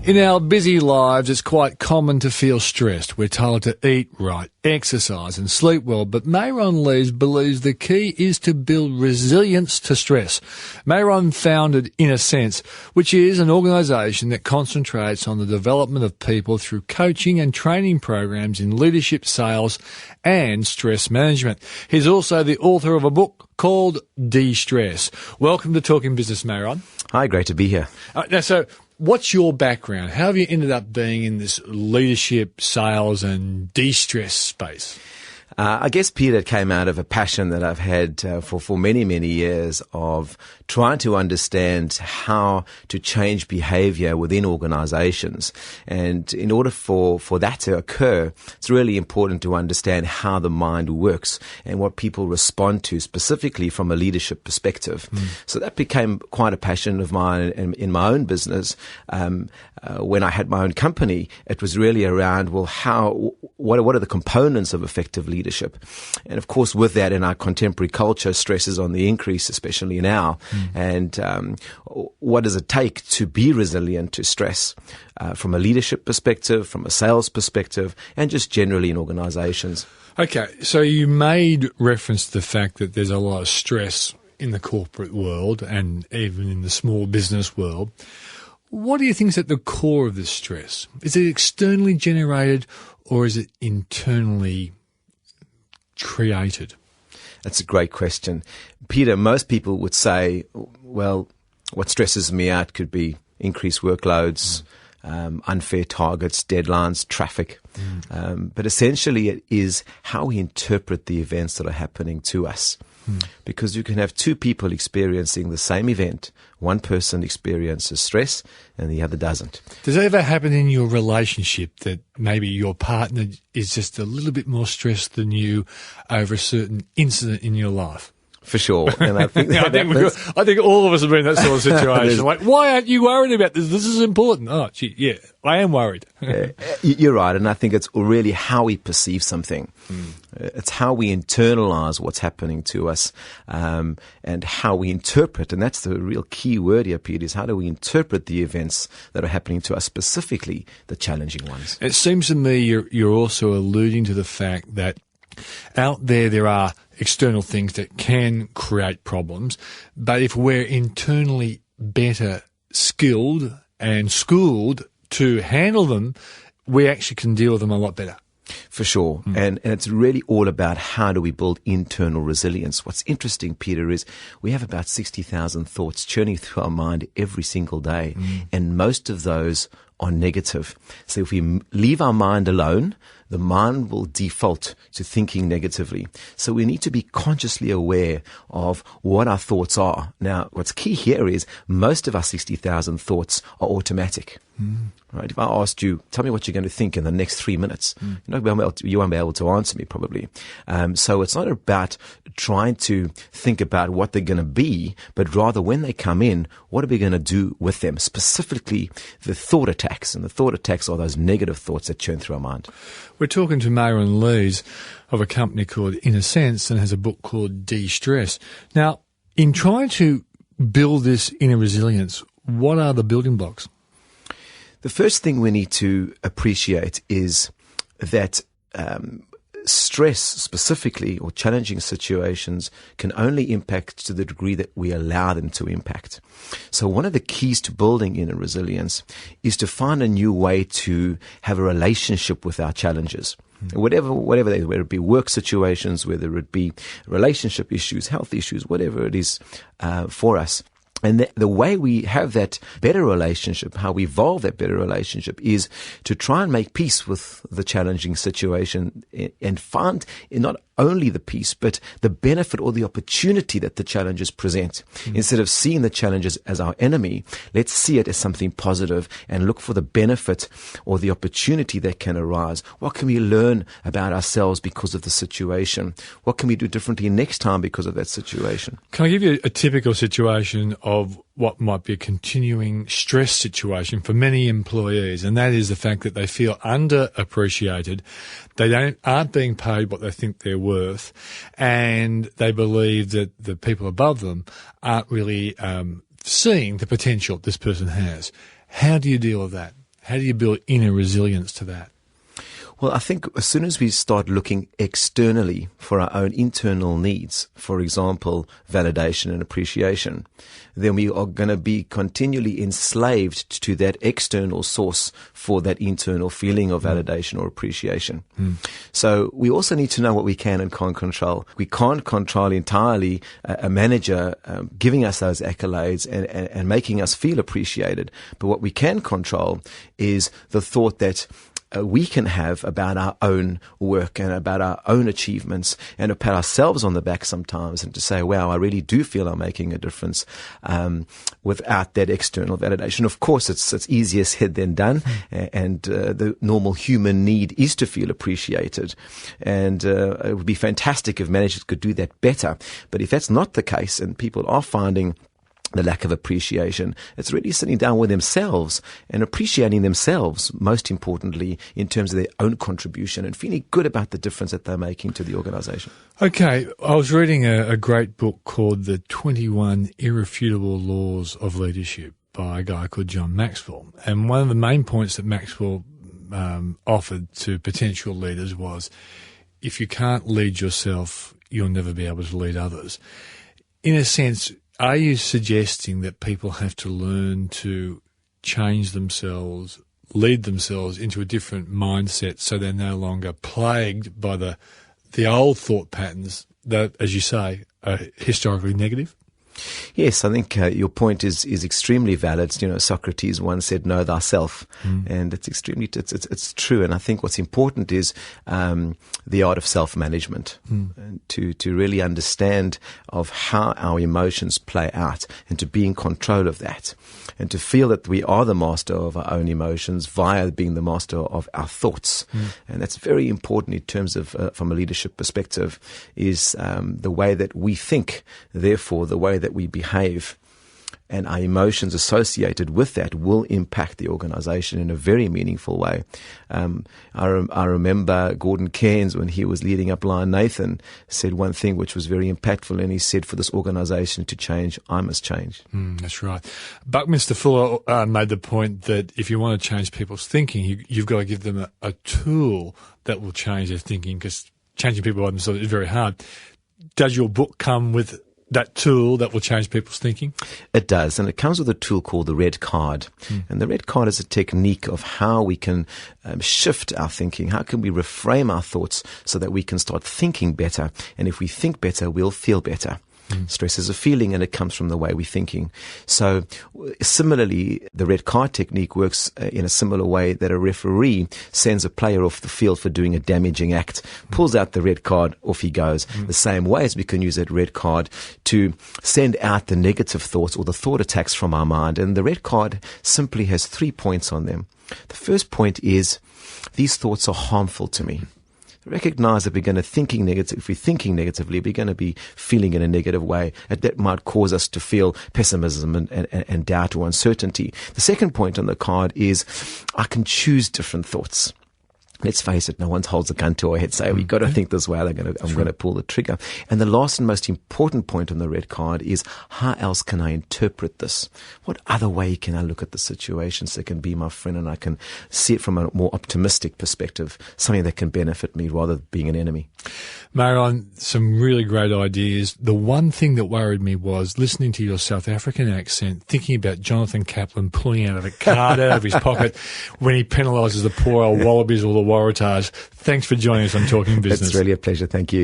In our busy lives, it's quite common to feel stressed. We're told to eat right, exercise and sleep well, but Mayron Lees believes the key is to build resilience to stress. Mayron founded InnerCents, which is an organisation that concentrates on the development of people through coaching and training programs in leadership, sales and stress management. He's also the author of a book called De-Stress. Welcome to Talking Business, Mayron. Hi, great to be here. So what's your background? How have you ended up being in this leadership, sales and de-stress space? I guess, Peter, it came out of a passion that I've had for many, many years of trying to understand how to change behavior within organizations. And in order for that to occur, it's really important to understand how the mind works and what people respond to, specifically from a leadership perspective. So that became quite a passion of mine in my own business. When I had my own company, it was really around, well, what are the components of effective leadership? And of course, with that, in our contemporary culture, stress is on the increase, especially now. And what does it take to be resilient to stress from a leadership perspective, from a sales perspective, and just generally in organizations? Okay, so you made reference to the fact that there's a lot of stress in the corporate world and even in the small business world. What do you think is at the core of this stress? Is it externally generated or is it internally created? That's a great question. Peter, most people would say, well, what stresses me out could be increased workloads, unfair targets, deadlines, traffic. But essentially it is how we interpret the events that are happening to us. Because you can have two people experiencing the same event. One person experiences stress and the other doesn't. Does it ever happen in your relationship that maybe your partner is just a little bit more stressed than you over a certain incident in your life? For sure. And I think, I think all of us have been in that sort of situation. Like, why aren't you worried about this? This is important. Oh, gee, yeah, I am worried. You're right. And I think it's really how we perceive something. It's how we internalize what's happening to us, and how we interpret. And that's the real key word here, Peter, is how do we interpret the events that are happening to us, specifically the challenging ones. It seems to me you're also alluding to the fact that out there are external things that can create problems, but if we're internally better skilled and schooled to handle them, we actually can deal with them a lot better. For sure. And it's really all about how do we build internal resilience. What's interesting, Peter, is we have about 60,000 thoughts churning through our mind every single day, and most of those are negative. So if we leave our mind alone, the mind will default to thinking negatively. So we need to be consciously aware of what our thoughts are. Now, what's key here is most of our 60,000 thoughts are automatic. Right? If I asked you, tell me what you're going to think in the next 3 minutes, you won't be able to answer me probably. So it's not about trying to think about what they're going to be, but rather when they come in, what are we going to do with them? Specifically, the thought attacks. And the thought attacks are those negative thoughts that churn through our mind. We're talking to Mayron Lees of a company called InnerCents and has a book called De-Stress. Now, in trying to build this inner resilience, what are the building blocks? The first thing we need to appreciate is that stress specifically or challenging situations can only impact to the degree that we allow them to impact. So one of the keys to building inner resilience is to find a new way to have a relationship with our challenges. Whatever they, whether it be work situations, whether it be relationship issues, health issues, whatever it is for us. And the way we have that better relationship, how we evolve that better relationship, is to try and make peace with the challenging situation and find not only the peace, but the benefit or the opportunity that the challenges present. Instead of seeing the challenges as our enemy, let's see it as something positive and look for the benefit or the opportunity that can arise. What can we learn about ourselves because of the situation? What can we do differently next time because of that situation? Can I give you a typical situation of what might be a continuing stress situation for many employees, and that is the fact that they feel underappreciated, they aren't being paid what they think they're worth, and they believe that the people above them aren't really seeing the potential this person has. How do you deal with that? How do you build inner resilience to that? Well, I think as soon as we start looking externally for our own internal needs, for example, validation and appreciation, then we are going to be continually enslaved to that external source for that internal feeling of validation or appreciation. So we also need to know what we can and can't control. We can't control entirely a manager giving us those accolades and making us feel appreciated. But what we can control is the thought that we can have about our own work and about our own achievements, and to pat ourselves on the back sometimes and to say, wow, I really do feel I'm making a difference, without that external validation. Of course, it's easier said than done, and the normal human need is to feel appreciated, and it would be fantastic if managers could do that better. But if that's not the case and people are finding the lack of appreciation, it's really sitting down with themselves and appreciating themselves, most importantly, in terms of their own contribution and feeling good about the difference that they're making to the organization. Okay, I was reading a great book called The 21 Irrefutable Laws of Leadership by a guy called John Maxwell. And one of the main points that Maxwell offered to potential leaders was, if you can't lead yourself, you'll never be able to lead others. In a sense, are you suggesting that people have to learn to change themselves, lead themselves into a different mindset so they're no longer plagued by the old thought patterns that, as you say, are historically negative? Yes, I think your point is extremely valid. You know, Socrates once said, "Know thyself," and it's extremely it's true. And I think what's important is the art of self-management, and to really understand of how our emotions play out, and to be in control of that, and to feel that we are the master of our own emotions via being the master of our thoughts. And that's very important in terms of, from a leadership perspective, is the way that we think, therefore the way that we behave, and our emotions associated with that will impact the organization in a very meaningful way. I remember Gordon Cairns, when he was leading up Lion Nathan, said one thing which was very impactful, and he said, for this organization to change, I must change. That's right. Buckminster Fuller made the point that if you want to change people's thinking, you've got to give them a tool that will change their thinking, because changing people by themselves is very hard. Does your book come with that tool that will change people's thinking? It does, and it comes with a tool called the red card. And the red card is a technique of how we can shift our thinking. How can we reframe our thoughts so that we can start thinking better? And if we think better, we'll feel better. Stress is a feeling, and it comes from the way we're thinking. So similarly, the red card technique works in a similar way that a referee sends a player off the field for doing a damaging act, pulls out the red card, off he goes. The same way as we can use that red card to send out the negative thoughts or the thought attacks from our mind. And the red card simply has 3 points on them. The first point is, these thoughts are harmful to me. Recognize that we're going to thinking negative. If we're thinking negatively, we're going to be feeling in a negative way. That might cause us to feel pessimism and doubt or uncertainty. The second point on the card is, I can choose different thoughts. Let's face it, no one holds a gun to our head, say, we've got to think this way, I'm going to pull the trigger. And the last and most important point on the red card is, how else can I interpret this? What other way can I look at the situation so it can be my friend and I can see it from a more optimistic perspective, something that can benefit me rather than being an enemy? Marion, some really great ideas. The one thing that worried me was listening to your South African accent, thinking about Jonathan Kaplan pulling out a card out of his pocket when he penalises the poor old wallabies or the Waratahs. Thanks for joining us on Talking Business. It's really a pleasure. Thank you.